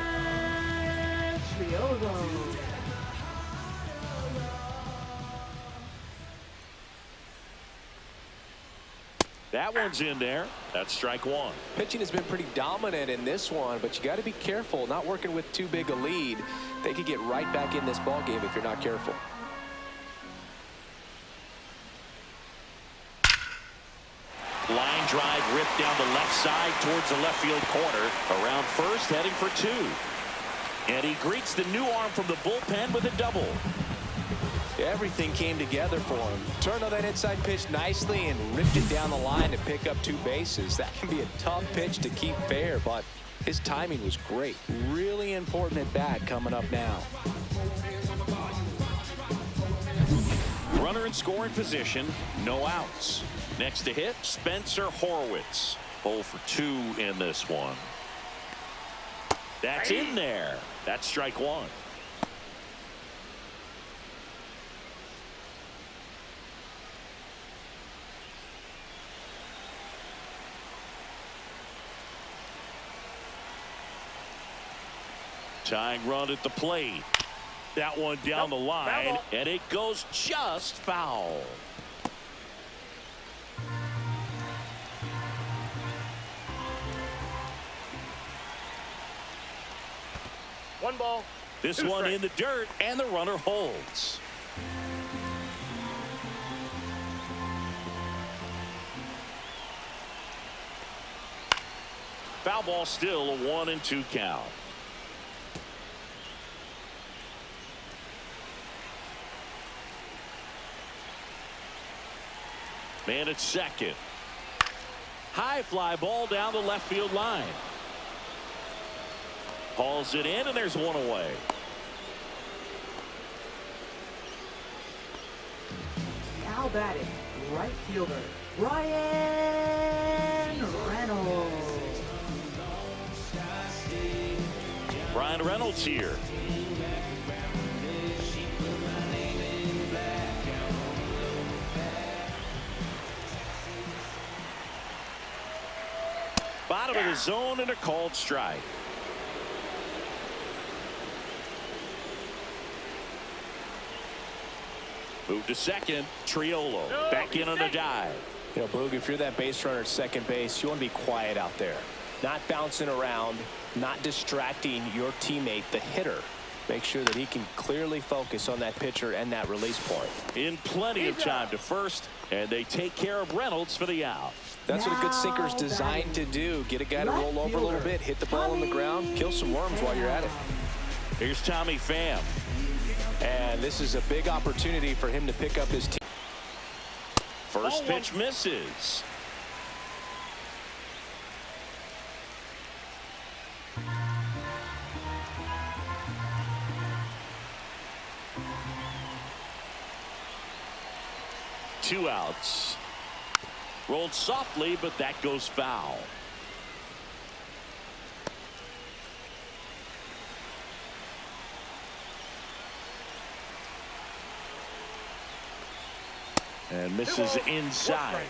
That one's in there. That's strike 1. Pitching has been pretty dominant in this one, but you got to be careful not working with too big a lead. They could get right back in this ball game if you're not careful. Line drive ripped down the left side towards the left field corner. Around first, heading for 2. And he greets the new arm from the bullpen with a double. Everything came together for him. Turned on that inside pitch nicely and ripped it down the line to pick up 2 bases. That can be a tough pitch to keep fair, but his timing was great. Really important at bat coming up now. Runner in scoring position, no outs. Next to hit, Spencer Horwitz. 0 for 2 in this one. That's in there. That's strike 1. Tying run at the plate. That one down the line, and it goes just foul. One ball. This one in the dirt, and the runner holds. Foul ball, still a 1-2 count. Man at second. High fly ball down the left field line. Hauls it in, and there's one away. Now batting, right fielder, Brian Reynolds. Brian Reynolds here. Bottom of the zone and a called strike. Move to second. Triolo back in on the dive. You know, Boog, if you're that base runner at second base, you want to be quiet out there. not bouncing around, not distracting your teammate, the hitter. Make sure that he can clearly focus on that pitcher and that release point. In plenty of time to first, and they take care of Reynolds for the out. That's what a good sinker's designed to do. Get a guy to roll over a little bit, hit the ball on the ground, kill some worms while you're at it. Here's Tommy Pham. And this is a big opportunity for him to pick up his team. First pitch misses. Two outs. Rolled softly, but that goes foul. And misses inside.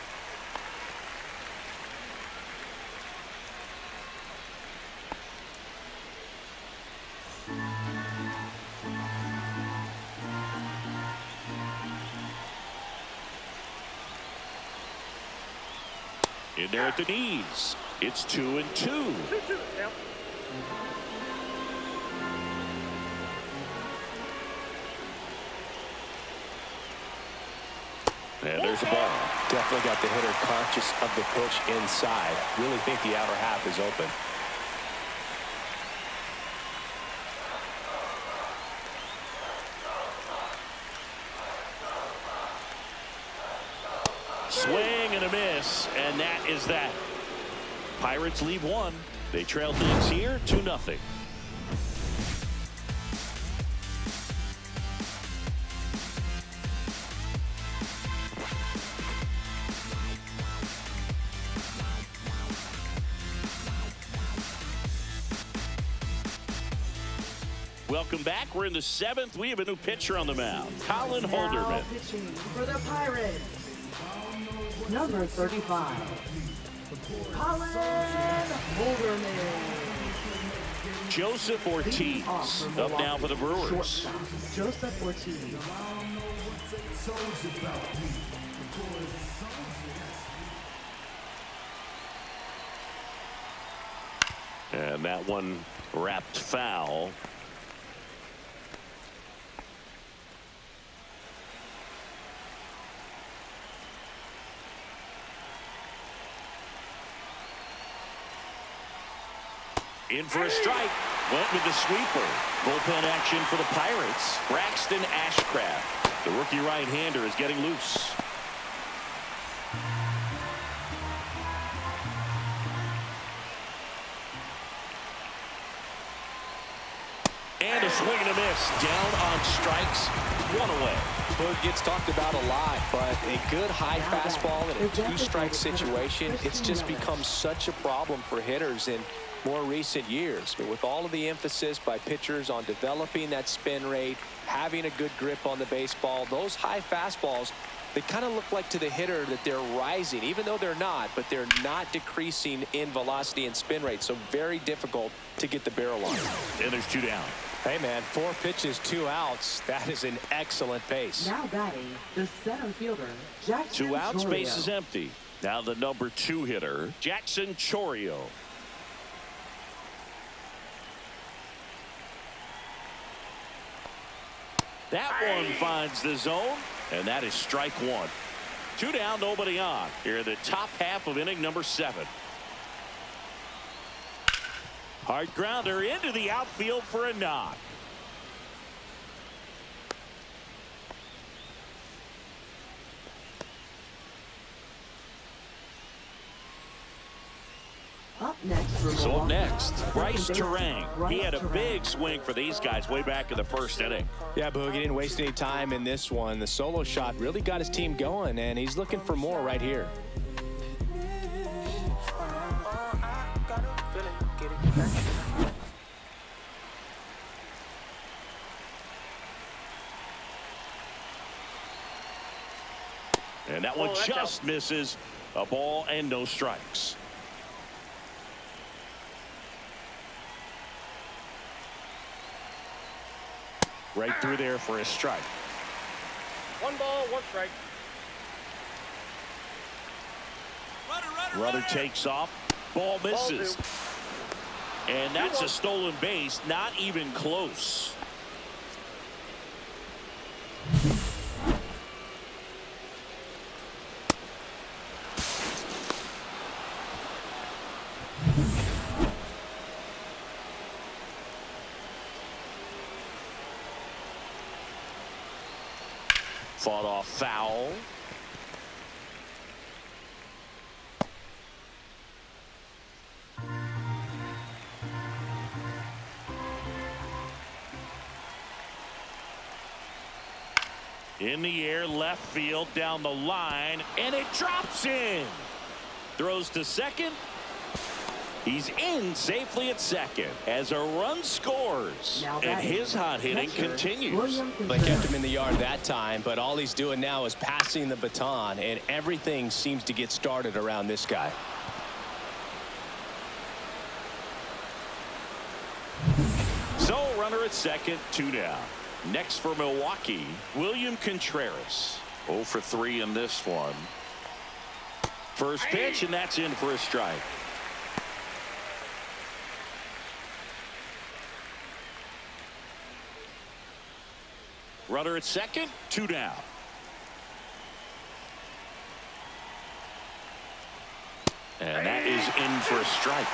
In there at the knees. It's 2-2. 2-2. Yep. And there's a ball. Definitely got the hitter conscious of the pitch inside. Really think the outer half is open. Swing and a miss, and that is that. Pirates leave one. They trail things here 2-0. Welcome back. We're in the 7th. We have a new pitcher on the mound, Colin Holderman. Now pitching for the Pirates, number 35, Colin Holderman. Joseph Ortiz up now for the Brewers. Shortstop, Joseph Ortiz. And that one wrapped foul. In for a strike. Went with the sweeper. Bullpen action for the Pirates. Braxton Ashcraft. The rookie right-hander is getting loose. And a swing and a miss. Down on strikes. One away. Well, it gets talked about a lot, but a good high fastball in a two-strike situation, it's just become such a problem for hitters in more recent years. But with all of the emphasis by pitchers on developing that spin rate, having a good grip on the baseball, those high fastballs, they kind of look like to the hitter that they're rising, even though they're not, but they're not decreasing in velocity and spin rate. So very difficult to get the barrel on. And there's 2 down. Hey, man, 4 pitches, 2 outs. That is an excellent pace. Now batting, the center fielder, Jackson 2 outs, Chourio. base is empty. Now the number 2 hitter, Jackson Chourio. That one finds the zone, and that is strike 1. 2 down, nobody on. Here in the top half of inning number 7. Hard grounder into the outfield for a knock. Up next, So up next, Bryce Terang. He had a big swing for these guys way back in the 1st inning. Yeah, Boog, he didn't waste any time in this one. The solo shot really got his team going, and he's looking for more right here. And that one just misses. A ball and no strikes. Right through there for a strike. 1 ball, 1 strike. Runner takes off. Ball misses. And that's a stolen base, not even close. Fought off foul. In the air, left field, down the line, and it drops in. Throws to second. He's in safely at second as a run scores. And his hot hitting continues. They kept him in the yard that time, but all he's doing now is passing the baton, and everything seems to get started around this guy. So runner at second, 2 down. Next for Milwaukee, William Contreras. 0 for 3 in this one. First pitch, and that's in for a strike. Runner at second, 2 down. And that is in for a strike.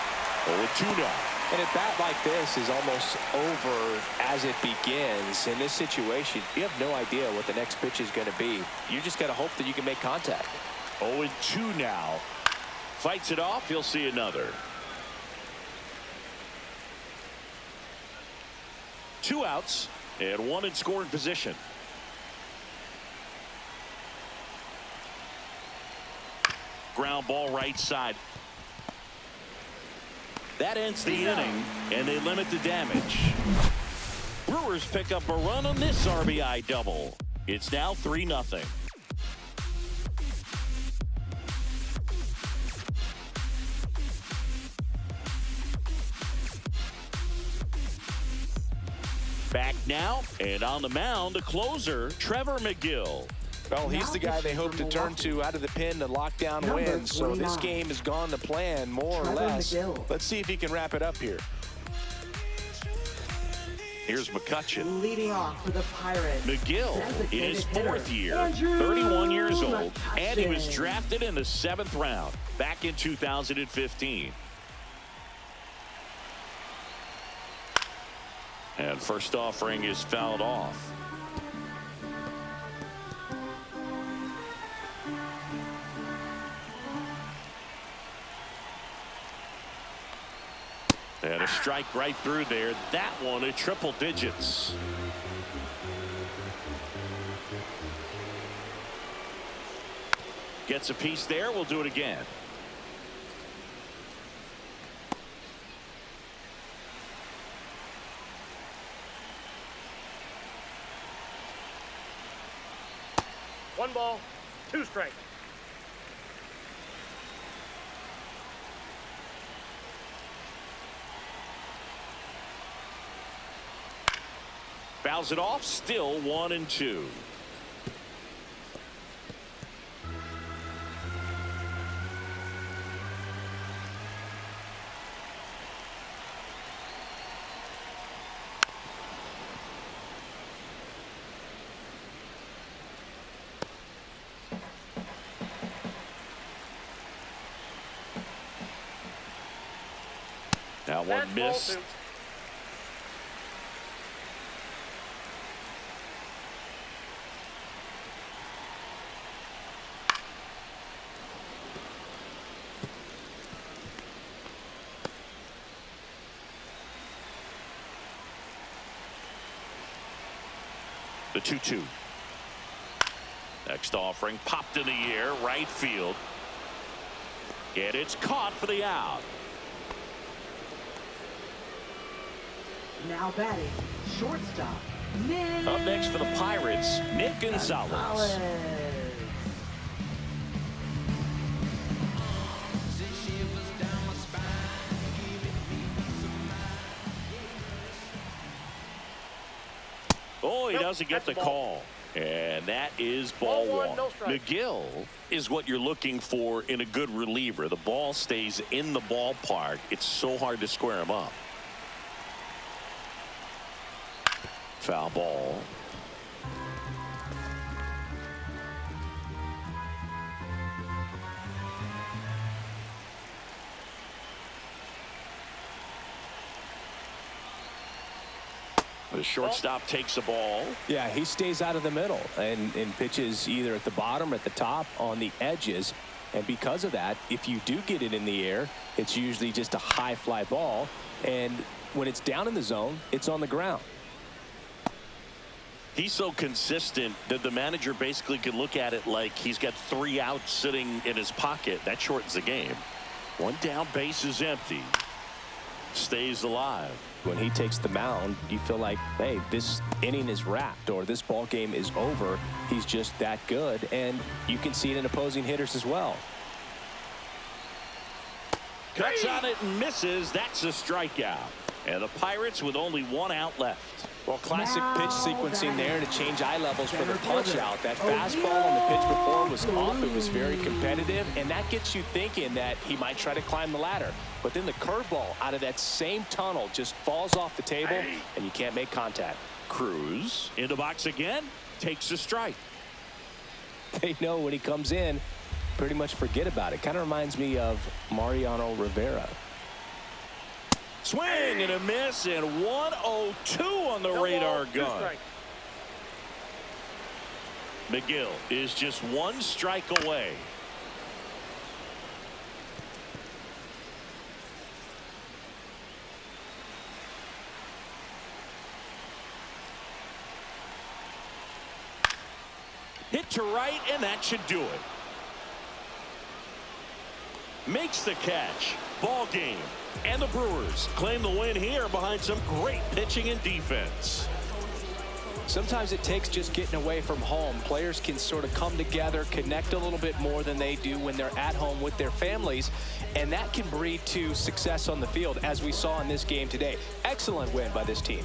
0-2 now. And a bat like this is almost over as it begins. In this situation, you have no idea what the next pitch is going to be. You just got to hope that you can make contact. 0-2 now. Fights it off. He'll see another. 2 outs and 1 in scoring position. Ground ball right side. That ends the inning, and they limit the damage. Brewers pick up a run on this RBI double. It's now 3-0. Back now, and on the mound, the closer, Trevor McGill. Well, he's the guy they hope to turn to out of the pen to lock down wins. So this game has gone to plan, more or less. Let's see if he can wrap it up here. Here's McCutchen. Leading off for the Pirates. McGill in his 4th year, 31 years old, and he was drafted in the 7th round back in 2015. And first offering is fouled off. And a strike right through there. That one at triple digits. Gets a piece there. We'll do it again. One ball, 2 strikes. Fouls it off. Still 1-2. Now one missed. The 2-2. Next offering popped in the air, right field. And it's caught for the out. Now batting, shortstop, Nick. Up next for the Pirates, Nick Gonzalez. Oh, he doesn't get the call. And that is ball one. No strike. McGill is what you're looking for in a good reliever. The ball stays in the ballpark. It's so hard to square him up. Foul ball. The shortstop takes the ball. Yeah, he stays out of the middle and pitches either at the bottom or at the top on the edges. And because of that, if you do get it in the air, it's usually just a high fly ball. And when it's down in the zone, it's on the ground. He's so consistent that the manager basically could look at it like he's got 3 outs sitting in his pocket. That shortens the game. 1 down, base is empty. Stays alive. When he takes the mound, you feel like, hey, this inning is wrapped or this ball game is over. He's just that good, and you can see it in opposing hitters as well. Cuts on it and misses. That's a strikeout. And the Pirates with only 1 out left. Well, classic pitch sequencing there to change eye levels for the punch out. That fastball on the pitch before was off. It was very competitive, and that gets you thinking that he might try to climb the ladder. But then the curveball out of that same tunnel just falls off the table, and you can't make contact. Cruz in the box again, takes a strike. They know when he comes in, pretty much forget about it. Kind of reminds me of Mariano Rivera. Swing and a miss, and 102 on the radar gun. McGill is just 1 strike away. Hit to right, and that should do it. Makes the catch. Ball game. And the Brewers claim the win here behind some great pitching and defense. Sometimes it takes just getting away from home. Players can sort of come together, connect a little bit more than they do when they're at home with their families, and that can breed to success on the field, as we saw in this game today. Excellent win by this team.